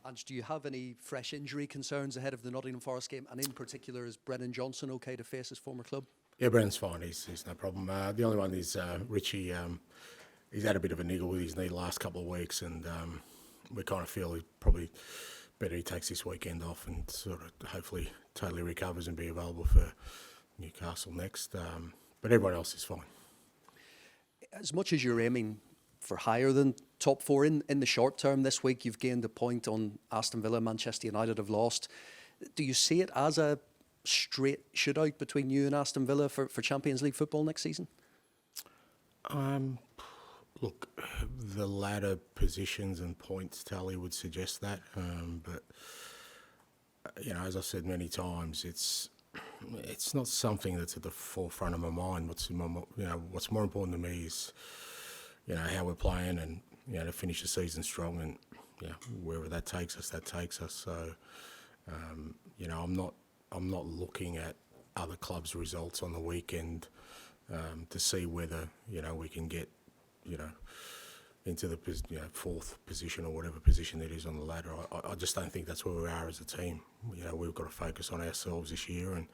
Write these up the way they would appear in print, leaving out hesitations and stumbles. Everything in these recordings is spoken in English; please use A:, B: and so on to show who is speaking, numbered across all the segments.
A: And do you have any fresh injury concerns ahead of the Nottingham Forest game? And in particular, is Brennan Johnson okay to face his former club?
B: Yeah, Brennan's fine. He's no problem. The only one is Richie. He's had a bit of a niggle with his knee the last couple of weeks, and we kind of feel he probably better he takes this weekend off and sort of hopefully totally recovers and be available for Newcastle next. But everyone else is fine.
A: As much as you're aiming for higher than top four in the short term this week, you've gained a point on Aston Villa. Manchester United have lost. Do you see it as a straight shootout between you and Aston Villa for Champions League football next season?
B: Look, the latter positions and points tally would suggest that, but as I've said many times, it's not something that's at the forefront of my mind. What's more important to me is how we're playing and to finish the season strong, and wherever that takes us, So I'm not looking at other clubs' results on the weekend to see whether we can get into the fourth position or whatever position it is on the ladder. I just don't think that's where we are as a team. We've got to focus on ourselves this year, and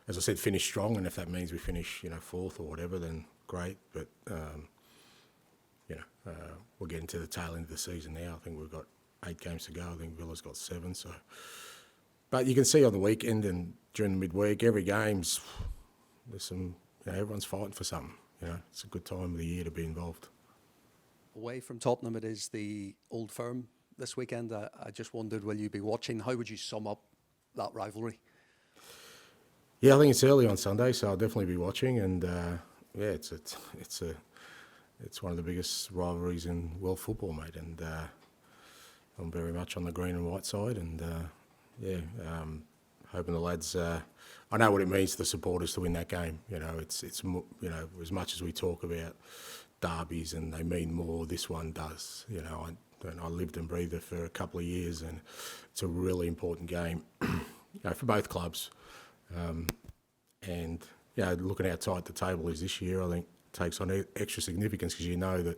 B: as I said, finish strong. And if that means we finish fourth or whatever, then great. But we're getting to the tail end of the season now. I think we've got 8 games to go. I think Villa's got 7. So, but you can see on the weekend and during the midweek, every game's there's some. Everyone's fighting for something. It's a good time of the year to be involved.
A: Away from Tottenham, it is the Old Firm this weekend. I just wondered, will you be watching? How would you sum up that rivalry?
B: Yeah, I think it's early on Sunday, so I'll definitely be watching. And it's one of the biggest rivalries in world football, mate. And I'm very much on the green and white side. And hoping the lads. I know what it means to the supporters to win that game. It's as much as we talk about derbies and they mean more, this one does. I lived and breathed it for a couple of years, and it's a really important game, for both clubs. And looking how tight the table is this year, I think takes on extra significance because that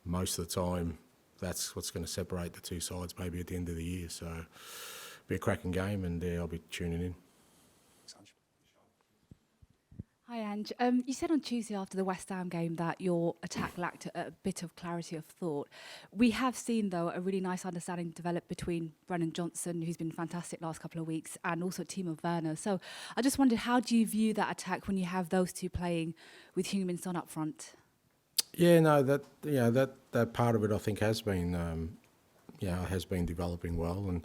B: most of the time that's what's going to separate the two sides maybe at the end of the year. So it'll be a cracking game, and I'll be tuning in.
C: Hi, Ange. You said on Tuesday after the West Ham game that your attack lacked a bit of clarity of thought. We have seen, though, a really nice understanding develop between Brennan Johnson, who's been fantastic last couple of weeks, and also Timo Werner. So I just wondered, how do you view that attack when you have those two playing with Heung-min Son up front?
B: Yeah, no, that part of it I think has been developing well, and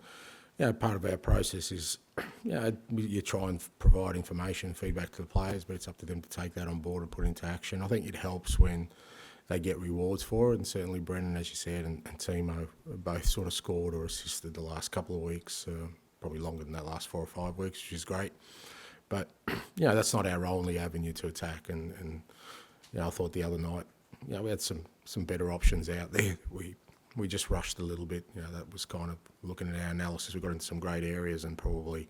B: part of our process is, you try and provide information, feedback to the players, but it's up to them to take that on board and put it into action. I think it helps when they get rewards for it, and certainly Brennan, as you said, and Timo both sort of scored or assisted the last couple of weeks, probably longer than that, last 4 or 5 weeks, which is great. But, that's not our only avenue to attack, and I thought the other night, we had some better options out there. We just rushed a little bit. That was kind of looking at our analysis. We got into some great areas, and probably,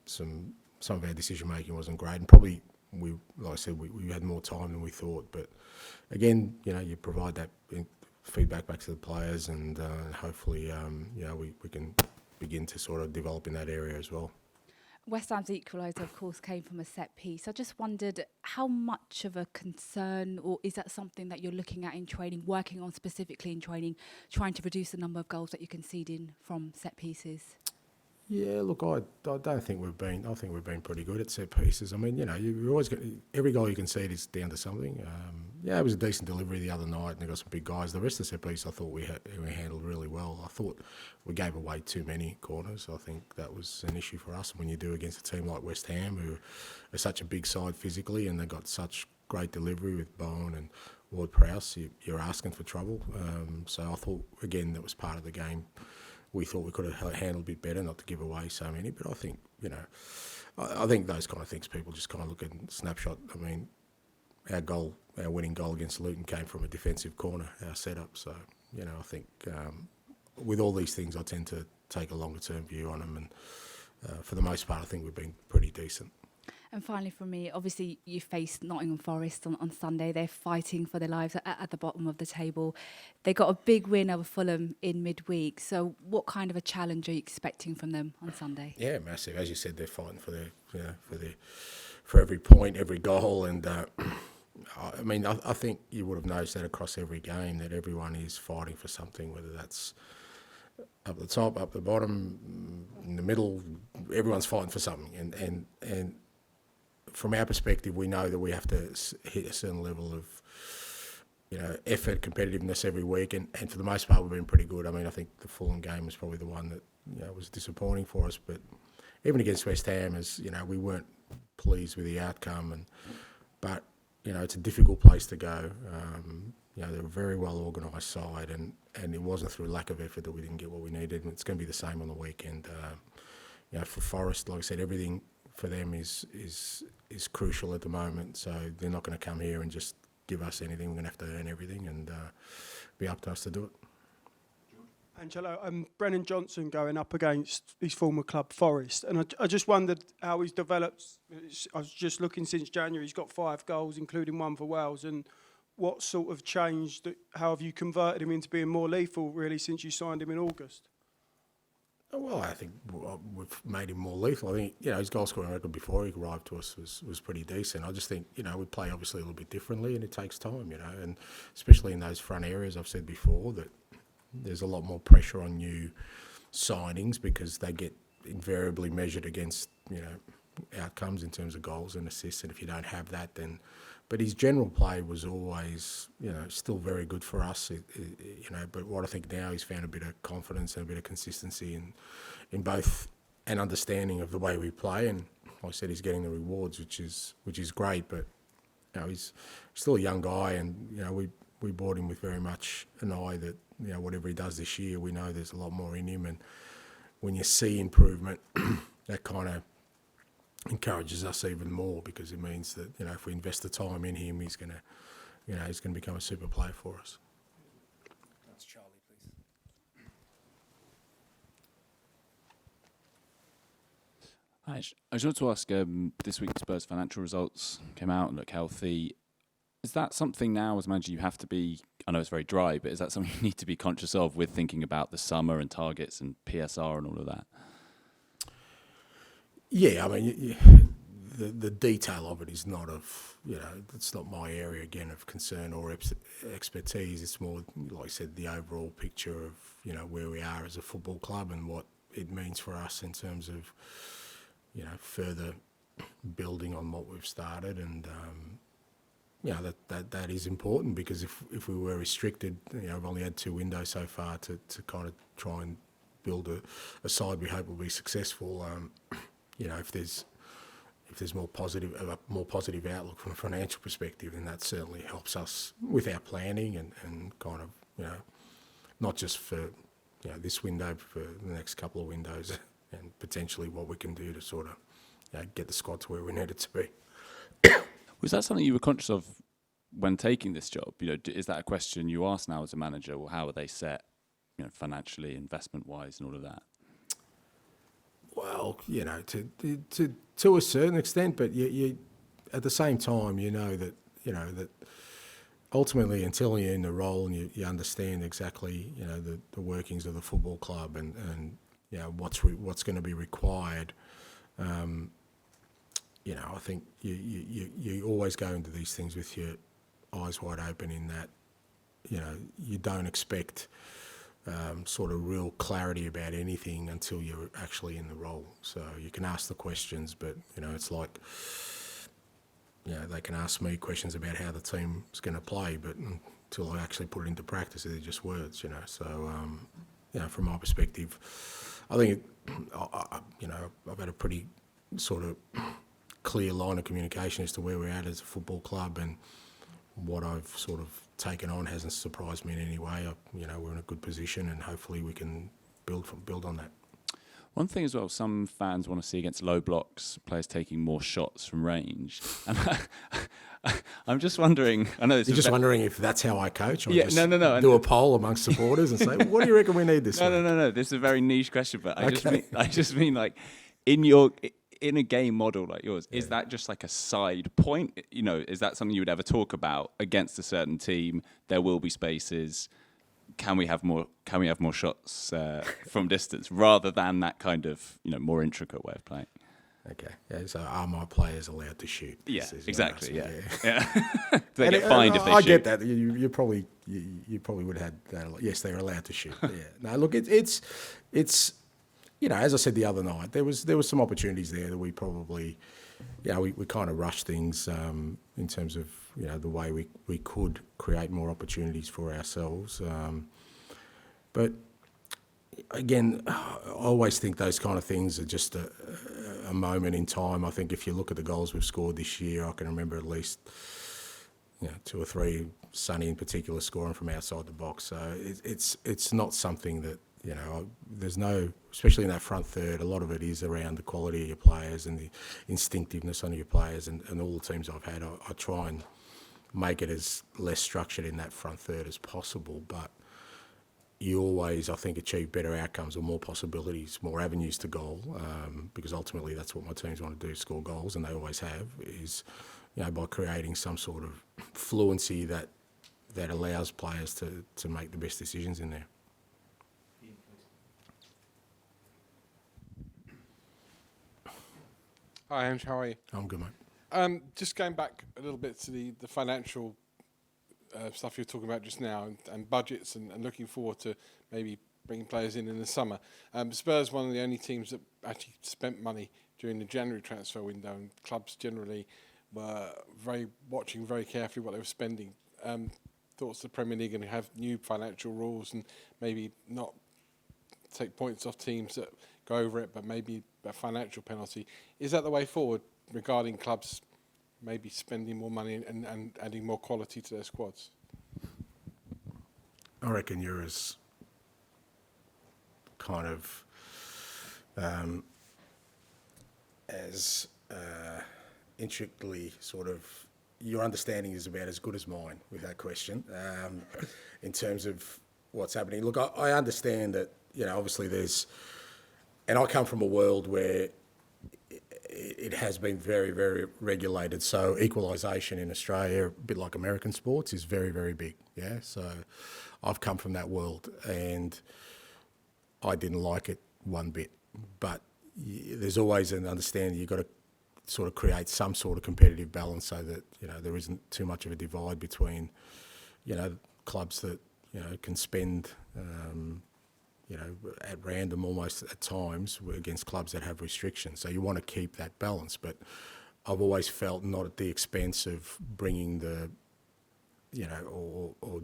B: some of our decision making wasn't great. And probably like I said, we had more time than we thought. But again, you provide that feedback back to the players, and hopefully, we can begin to sort of develop in that area as well.
C: West Ham's equaliser, of course, came from a set piece. I just wondered how much of a concern, or is that something that you're looking at in training, working on specifically in training, trying to reduce the number of goals that you're conceding from set pieces?
B: Yeah, look, I don't think we've been. I think we've been pretty good at set pieces. I mean, you always get every goal you concede is down to something. It was a decent delivery the other night, and they got some big guys. The rest of the set piece, I thought we handled really well. I thought we gave away too many corners. I think that was an issue for us. When you do against a team like West Ham, who are such a big side physically, and they got such great delivery with Bowen and Ward-Prowse, you're asking for trouble. So I thought again that was part of the game. We thought we could have handled a bit better, not to give away so many. But I think, I think those kind of things, people just kind of look at snapshot. I mean, our winning goal against Luton came from a defensive corner, our setup. So, I think with all these things, I tend to take a longer term view on them. And for the most part, I think we've been pretty decent.
C: And finally, for me, obviously you faced Nottingham Forest on Sunday. They're fighting for their lives at the bottom of the table. They got a big win over Fulham in midweek. So what kind of a challenge are you expecting from them on Sunday?
B: Yeah, massive. As you said, they're fighting for for every point, every goal, and I mean, I think you would have noticed that across every game that everyone is fighting for something, whether that's up the top, up the bottom, in the middle. Everyone's fighting for something, and from our perspective, we know that we have to hit a certain level of, you know, effort, competitiveness every week, and for the most part, we've been pretty good. I mean, I think the Fulham game was probably the one that, you know, was disappointing for us, but even against West Ham, as you know, we weren't pleased with the outcome, but you know, it's a difficult place to go. You know, they're a very well organised side, and it wasn't through lack of effort that we didn't get what we needed. And it's going to be the same on the weekend. You know, for Forest, like I said, everything for them is crucial at the moment. So they're not going to come here and just give us anything. We're going to have to earn everything, and be up to us to do it.
D: Angelo, Brennan Johnson going up against his former club Forest, and I just wondered how he's developed. I was just looking since January. He's got 5 goals, including 1 for Wales, and what sort of changed? How have you converted him into being more lethal, really, since you signed him in August?
B: Well, I think we've made him more lethal. I think, you know, his goal scoring record before he arrived to us was pretty decent. I just think, you know, we play obviously a little bit differently, and it takes time, you know, and especially in those front areas. I've said before that there's a lot more pressure on new signings because they get invariably measured against, you know, outcomes in terms of goals and assists, and if you don't have that, then. But his general play was always, you know, still very good for us, you know. But what I think now, he's found a bit of confidence and a bit of consistency in both an understanding of the way we play, and like I said, he's getting the rewards, which is great. But you know, he's still a young guy, and you know, we bought him with very much an eye that, you know, whatever he does this year, we know there's a lot more in him, and when you see improvement, that kind of encourages us even more, because it means that, you know, if we invest the time in him, he's going to become a super player for us.
A: That's Charlie, please.
E: Hi, I just wanted to ask, this week Spurs' financial results came out and look healthy. Is that something now, as manager, you have to be, I know it's very dry, but is that something you need to be conscious of with thinking about the summer and targets and PSR and all of that?
B: Yeah, I mean, the detail of it is not of, you know, it's not my area, again, of concern or expertise. It's more, like I said, the overall picture of, you know, where we are as a football club and what it means for us in terms of, you know, further building on what we've started. And, you know, that is important, because if we were restricted, you know, we've only had 2 windows so far to kind of try and build a side we hope will be successful. You know, if there's a more positive outlook from a financial perspective, then that certainly helps us with our planning and kind of, you know, not just for, you know, this window, but for the next couple of windows, and potentially what we can do to sort of, you know, get the squad to where we need it to be.
E: Was that something you were conscious of when taking this job? You know, is that a question you ask now as a manager? Well, how are they set, you know, financially, investment-wise, and all of that?
B: Well, you know, to a certain extent, but you at the same time, you know that ultimately, until you're in the role and you understand exactly, you know, the workings of the football club and you know what's going to be required, you know, I think you always go into these things with your eyes wide open, in that, you know, you don't expect sort of real clarity about anything until you're actually in the role. So you can ask the questions, but, you know, it's like, you know, they can ask me questions about how the team's going to play, but until I actually put it into practice, they're just words, you know. So, you know, from my perspective, I think, you know, I've had a pretty sort of clear line of communication as to where we're at as a football club, and what I've sort of taken on hasn't surprised me in any way. You know, we're in a good position, and hopefully we can build on that.
E: One thing as well, some fans want to see against low blocks players taking more shots from range. And I'm just wondering, I know this
B: You're just wondering if that's how I coach? Or
E: yeah,
B: just
E: no.
B: do a poll amongst supporters and say, what do you reckon we need this week?
E: No. This is a very niche question, but I
B: Okay.
E: just mean like, in your, in a game model like yours, is that just like a side point? You know, is that something you would ever talk about against a certain team? There will be spaces. Can we have more shots from distance rather than that kind of, you know, more intricate way of playing?
B: Okay. Yeah, so are my players allowed to shoot?
E: Yeah,
B: Is what
E: exactly.
B: I'm asking,
E: Yeah. They get fined if they
B: I
E: shoot.
B: get that. You probably would have had that. Yes, they're allowed to shoot. Yeah. No, look, it's you know, as I said the other night, there was some opportunities there that we probably, you know, we kind of rushed things in terms of, you know, the way we could create more opportunities for ourselves. But again, I always think those kind of things are just a moment in time. I think if you look at the goals we've scored this year, I can remember at least, you know, 2 or 3, Sonny in particular, scoring from outside the box. So it's not something that, you know, there's no, especially in that front third, a lot of it is around the quality of your players and the instinctiveness on your players, and all the teams I've had, I try and make it as less structured in that front third as possible, but you always, I think, achieve better outcomes or more possibilities, more avenues to goal, because ultimately that's what my teams want to do, score goals, and they always have, is, you know, by creating some sort of fluency that allows players to make the best decisions in there.
F: Hi, Ange, how are you?
B: I'm good, mate.
F: Just going back a little bit to the financial stuff you were talking about just now, and budgets, and looking forward to maybe bringing players in the summer. Spurs, one of the only teams that actually spent money during the January transfer window, and clubs generally were watching very carefully what they were spending. Thoughts the Premier League going to have new financial rules and maybe not take points off teams that go over it, but maybe a financial penalty. Is that the way forward regarding clubs maybe spending more money and adding more quality to their squads?
B: I reckon you're as kind of as intricately sort of, your understanding is about as good as mine with that question in terms of what's happening. Look, I understand that, you know, obviously there's, and I come from a world where it has been very, very regulated. So equalisation in Australia, a bit like American sports, is very, very big. Yeah. So I've come from that world, and I didn't like it one bit. But there's always an understanding you've got to sort of create some sort of competitive balance so that, you know, there isn't too much of a divide between, you know, clubs that, you know, can spend, you know, at random almost at times against clubs that have restrictions. So you want to keep that balance. But I've always felt not at the expense of bringing the, you know, or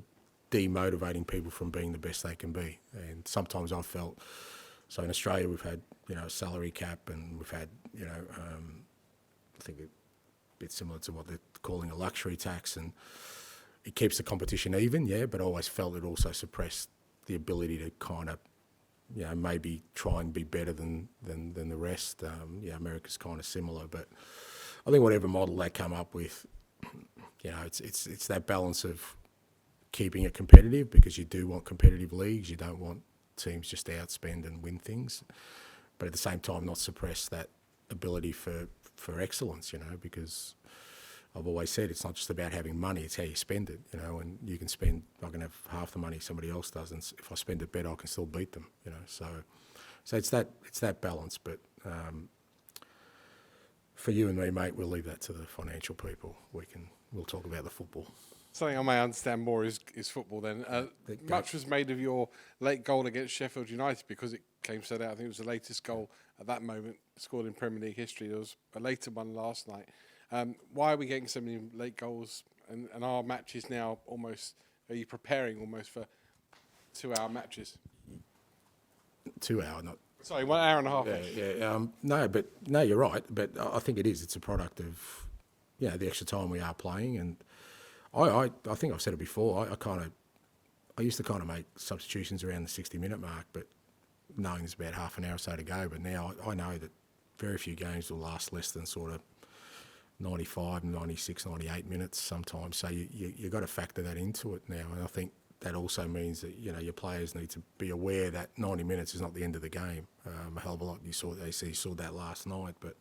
B: demotivating people from being the best they can be. And sometimes I've felt, so in Australia we've had, you know, a salary cap, and we've had, you know, I think a bit similar to what they're calling a luxury tax, and it keeps the competition even, yeah, but I always felt it also suppressed the ability to kind of, you know, maybe try and be better than the rest. Yeah, America's kind of similar, but I think whatever model they come up with, you know, it's that balance of keeping it competitive, because you do want competitive leagues. You don't want teams just to outspend and win things, but at the same time not suppress that ability for excellence, you know, because I've always said it's not just about having money, it's how you spend it, you know, and you can spend, I can have half the money somebody else does, and if I spend it better, I can still beat them, you know, so it's that balance, but for you and me, mate, we'll leave that to the financial people. We'll talk about the football.
F: Something I may understand more is football then. Much was made of your late goal against Sheffield United because it came set out. I think it was the latest goal at that moment scored in Premier League history. There was a later one last night. Why are we getting so many late goals? And our matches now almost, are you preparing almost for 2-hour matches?
B: 2 hour, not...
F: Sorry, 1 hour and a half.
B: Yeah. No, you're right. But I think it is. It's a product of, you know, the extra time we are playing, and I think I've said it before. I used to kind of make substitutions around the 60-minute mark, but knowing there's about half an hour or so to go. But now I know that very few games will last less than sort of 95, 96, 98 minutes sometimes. So you got to factor that into it now. And I think that also means that your players need to be aware that 90 minutes is not the end of the game. A hell of a lot you saw that last night, but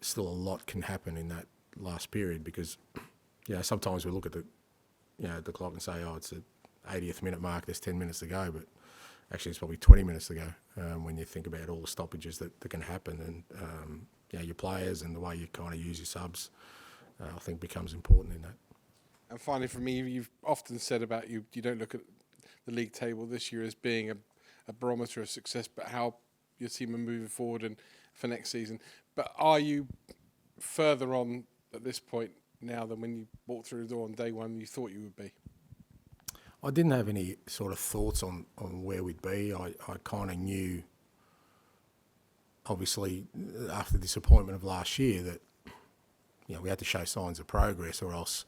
B: still a lot can happen in that last period because sometimes we look at the clock and say, oh, it's the 80th minute mark, there's 10 minutes to go, but actually it's probably 20 minutes to go when you think about all the stoppages that can happen, and your players and the way you kind of use your subs, I think becomes important in that.
F: And finally, for me, you've often said about you don't look at the league table this year as being a barometer of success, but how your team are moving forward and for next season. But are you further on at this point now than when you walked through the door on day one you thought you would be?
B: I didn't have any sort of thoughts on where we'd be. I kind of knew, obviously, after the disappointment of last year that we had to show signs of progress, or else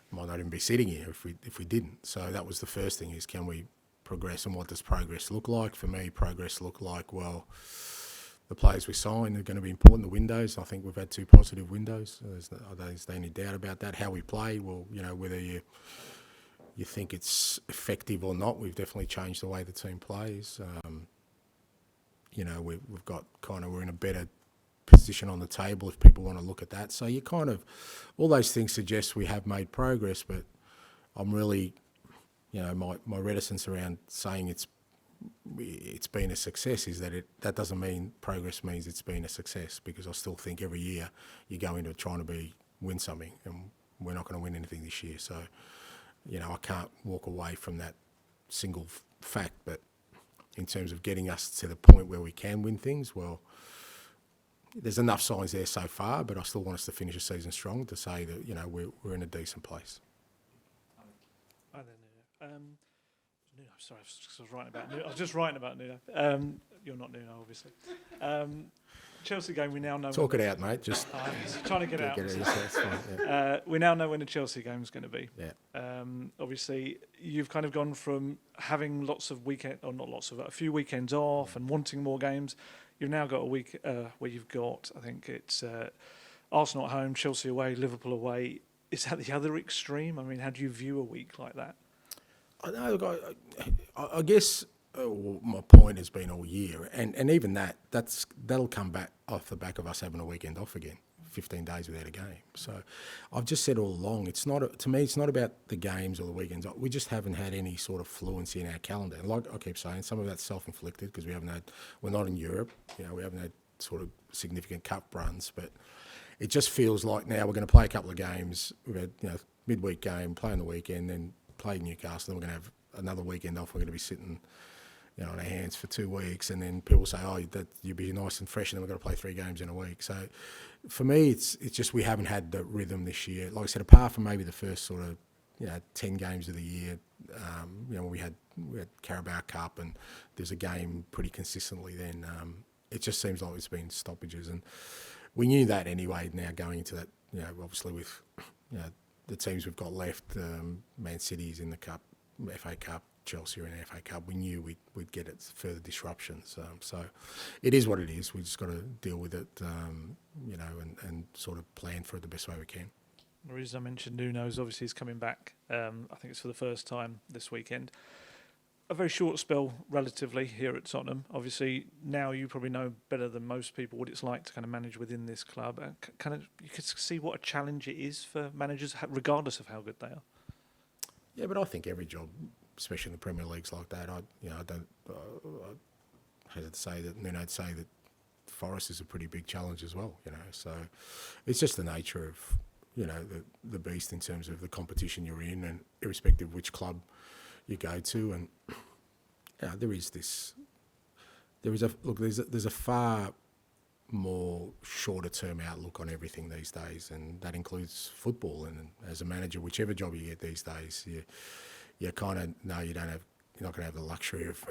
B: might not even be sitting here if we didn't. So that was the first thing: is can we progress, and what does progress look like? For me, progress looked like, well, the players we sign are going to be important. The windows, I think we've had 2 positive windows. I don't think there's any doubt about that. How we play, well, whether you think it's effective or not, we've definitely changed the way the team plays. We've got we're in a better position on the table if people want to look at that. So you all those things suggest we have made progress, but I'm really, my reticence around saying it's been a success is that doesn't mean progress means it's been a success, because I still think every year you go into trying to win something, and we're not going to win anything this year. So, I can't walk away from that single fact, but in terms of getting us to the point where we can win things, well, there's enough signs there so far, but I still want us to finish the season strong to say that, we're in a decent place.
G: Hi there, Nuno. Nuno, sorry, I was writing about Nuno. I was just writing about Nuno. You're not Nuno, obviously. Chelsea game, we now know...
B: Talk it out, mate. Just
G: trying to get out.
B: That's fine, yeah.
G: We now know when the Chelsea game is going to be.
B: Yeah.
G: Obviously, you've kind of gone from having a few weekends off and wanting more games. You've now got a week where you've got, I think it's Arsenal at home, Chelsea away, Liverpool away. Is that the other extreme? I mean, how do you view a week like that?
B: I know. I guess my point has been all year, and even that'll come back off the back of us having a weekend off again, 15 days without a game. So I've just said all along, to me, it's not about the games or the weekends. We just haven't had any sort of fluency in our calendar. And like I keep saying, some of that's self-inflicted because we're not in Europe. We haven't had sort of significant cup runs, but it just feels like now we're going to play a couple of games. We've had midweek game, play on the weekend, then play Newcastle. Then we're going to have another weekend off. We're going to be sitting on our hands for 2 weeks, and then people say, "Oh, that you'll be nice and fresh," and then we've got to play 3 games in a week. So, for me, it's just we haven't had the rhythm this year. Like I said, apart from maybe the first sort of 10 games of the year, we had Carabao Cup, and there's a game pretty consistently. Then it just seems like it's been stoppages, and we knew that anyway. Now going into that, obviously with the teams we've got left, Man City's in the Cup, FA Cup. Chelsea are in the FA Cup, we knew we'd get it further disruptions. So it is what it is. We just got to deal with it, and sort of plan for it the best way we can.
G: The reason I mentioned Nuno's obviously he's coming back. I think it's for the first time this weekend. A very short spell, relatively, here at Tottenham. Obviously, now you probably know better than most people what it's like to kind of manage within this club. You could see what a challenge it is for managers, regardless of how good they are.
B: Yeah, but I think every job, especially in the Premier Leagues like that, I don't hesitate to say that Nuno'd say that Forest is a pretty big challenge as well. So it's just the nature of the beast in terms of the competition you're in, and irrespective of which club you go to, and there's a far more shorter term outlook on everything these days, and that includes football. And as a manager, whichever job you get these days, you kind of know you're not going to have the luxury of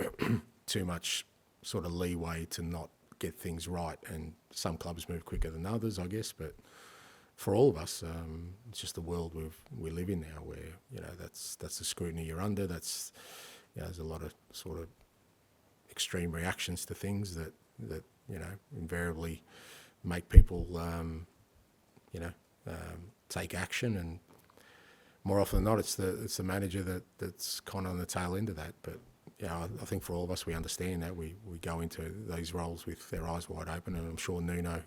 B: too much sort of leeway to not get things right. And some clubs move quicker than others, I guess. But for all of us, it's just the world we live in now, where that's the scrutiny you're under. That's there's a lot of sort of extreme reactions to things that invariably make people take action. And more often than not, it's the manager that's kind of on the tail end of that. But yeah, I think for all of us, we understand that we go into these roles with their eyes wide open, and I'm sure Nuno,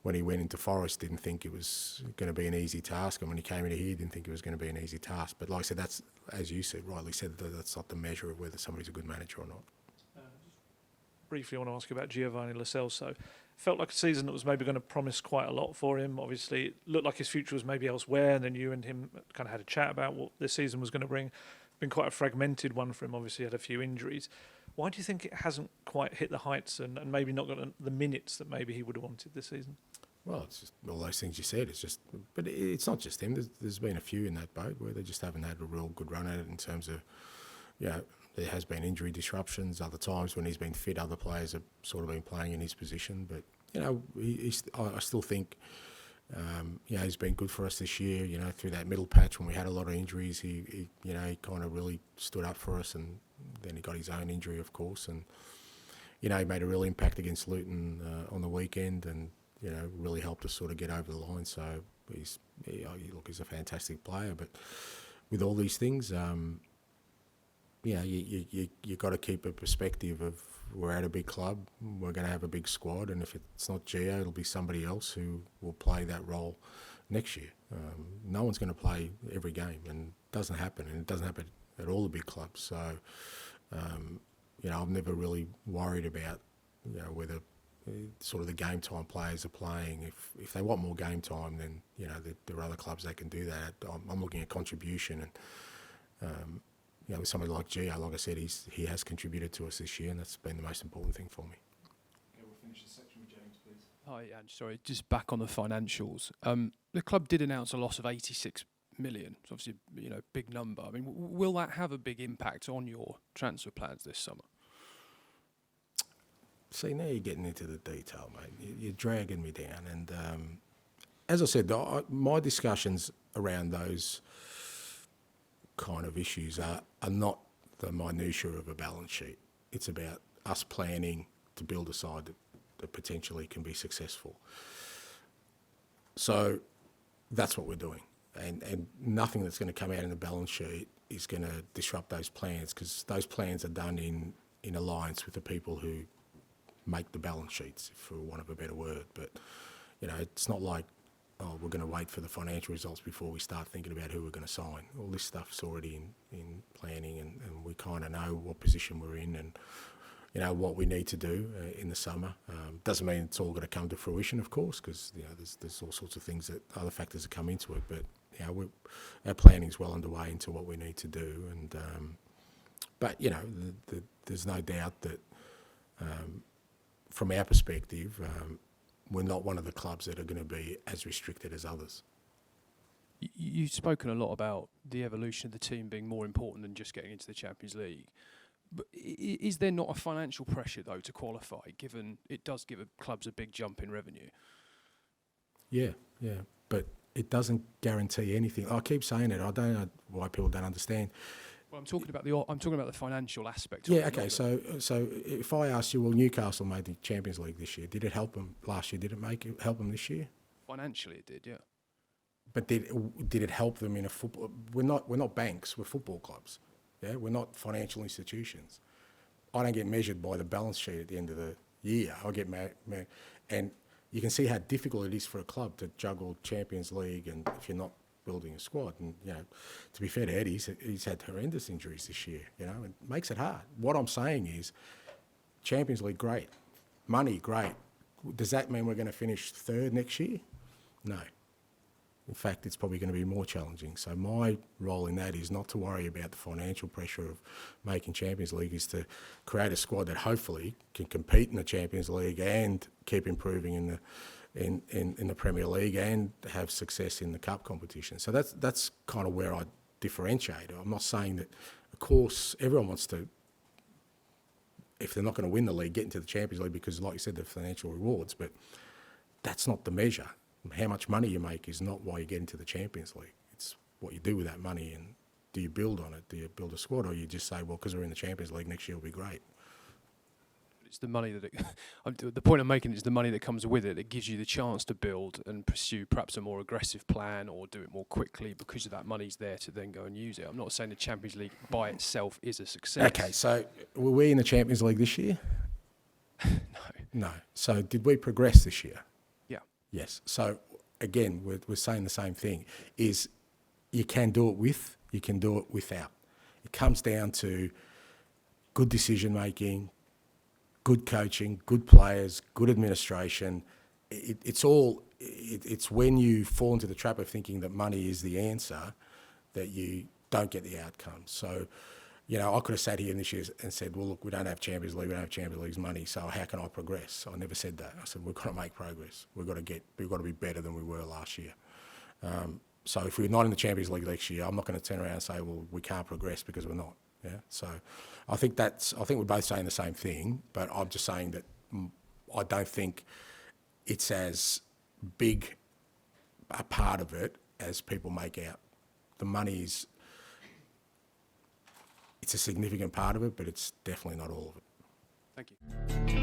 B: when he went into Forest, didn't think it was going to be an easy task, and when he came into here, didn't think it was going to be an easy task. But like I said, that's, as you said, rightly said, that's not the measure of whether somebody's a good manager or not.
G: Briefly, I want to ask you about Giovanni Lo Celso. Felt like a season that was maybe going to promise quite a lot for him. Obviously, it looked like his future was maybe elsewhere, and then you and him kind of had a chat about what this season was going to bring. Been quite a fragmented one for him. Obviously, had a few injuries. Why do you think it hasn't quite hit the heights and maybe not got the minutes that maybe he would have wanted this season?
B: Well, it's just all those things you said. But it's not just him. There's been a few in that boat where they just haven't had a real good run at it in terms of, there has been injury disruptions. Other times when he's been fit, other players have sort of been playing in his position. But I still think, he's been good for us this year. Through that middle patch when we had a lot of injuries, he kind of really stood up for us, and then he got his own injury, of course, and he made a real impact against Luton on the weekend, and really helped us sort of get over the line. So he's a fantastic player. But with all these things, you got to keep a perspective of, we're at a big club, we're going to have a big squad, and if it's not Gio, it'll be somebody else who will play that role next year. No one's going to play every game, and it doesn't happen, and it doesn't happen at all the big clubs. So, I've never really worried about, whether sort of the game time players are playing. If they want more game time, then there are other clubs that can do that. I'm looking at contribution, and with somebody like Gio, like I said, he has contributed to us this year, and that's been the most important thing for me.
F: Okay, we'll finish this section with James, please.
H: Hi, Ange. Sorry, just back on the financials. The club did announce a loss of 86 million. It's obviously, big number. I mean, will that have a big impact on your transfer plans this summer?
B: See, now you're getting into the detail, mate. You're dragging me down. And as I said, my discussions around those kind of issues are not the minutiae of a balance sheet. It's about us planning to build a side that potentially can be successful. So that's what we're doing. And nothing that's going to come out in the balance sheet is going to disrupt those plans, because those plans are done in alliance with the people who make the balance sheets, for want of a better word. But, it's not like, we're going to wait for the financial results before we start thinking about who we're going to sign. All this stuff's already in planning, and we kind of know what position we're in, and what we need to do in the summer. Doesn't mean it's all going to come to fruition, of course, because there's all sorts of things, that other factors that come into it. But our planning's well underway into what we need to do, and but there's no doubt that from our perspective, we're not one of the clubs that are going to be as restricted as others.
H: You've spoken a lot about the evolution of the team being more important than just getting into the Champions League. But is there not a financial pressure, though, to qualify, given it does give clubs a big jump in revenue? Yeah.
B: But it doesn't guarantee anything. I keep saying it. I don't know why people don't understand.
H: Well, I'm talking about the financial aspect.
B: Yeah, okay. So if I asked you, well, Newcastle made the Champions League this year. Did it help them last year? Did it help them this year?
H: Financially, it did, yeah.
B: But did it help them in a football? We're not banks. We're football clubs. Yeah, we're not financial institutions. I don't get measured by the balance sheet at the end of the year. I get and you can see how difficult it is for a club to juggle Champions League, and if you're not building a squad. And to be fair to Eddie, he's had horrendous injuries this year. It makes it hard. What I'm saying is, Champions League, great, money, great. Does that mean we're going to finish third next year? No. In fact, it's probably going to be more challenging. So my role in that is not to worry about the financial pressure of making Champions League, is to create a squad that hopefully can compete in the Champions League and keep improving in the Premier League and have success in the cup competition. So that's kind of where I differentiate. I'm not saying that, of course, everyone wants to, if they're not going to win the league, get into the Champions League because, like you said, the financial rewards, but that's not the measure. How much money you make is not why you get into the Champions League. It's what you do with that money, and do you build on it? Do you build a squad, or you just say, well, because we're in the Champions League, next year will be great?
H: It's the money that the point I'm making is the money that comes with it that gives you the chance to build and pursue perhaps a more aggressive plan or do it more quickly because of that money's there to then go and use it. I'm not saying the Champions League by itself is a success.
B: Okay, so were we in the Champions League this year?
H: No.
B: No. So did we progress this year?
H: Yeah.
B: Yes. So again, we're saying the same thing, is you can do it with, you can do it without. It comes down to good decision making, good coaching, good players, good administration. It's when you fall into the trap of thinking that money is the answer that you don't get the outcome. So, you know, I could have sat here this year and said, well, look, we don't have Champions League, we don't have Champions League's money, so how can I progress? I never said that. I said, we've got to make progress. We've got to be better than we were last year. So if we're not in the Champions League next year, I'm not going to turn around and say, well, we can't progress because we're not. Yeah. So I think we're both saying the same thing, but I'm just saying that I don't think it's as big a part of it as people make out. The money it's a significant part of it, but it's definitely not all of it.
H: Thank you.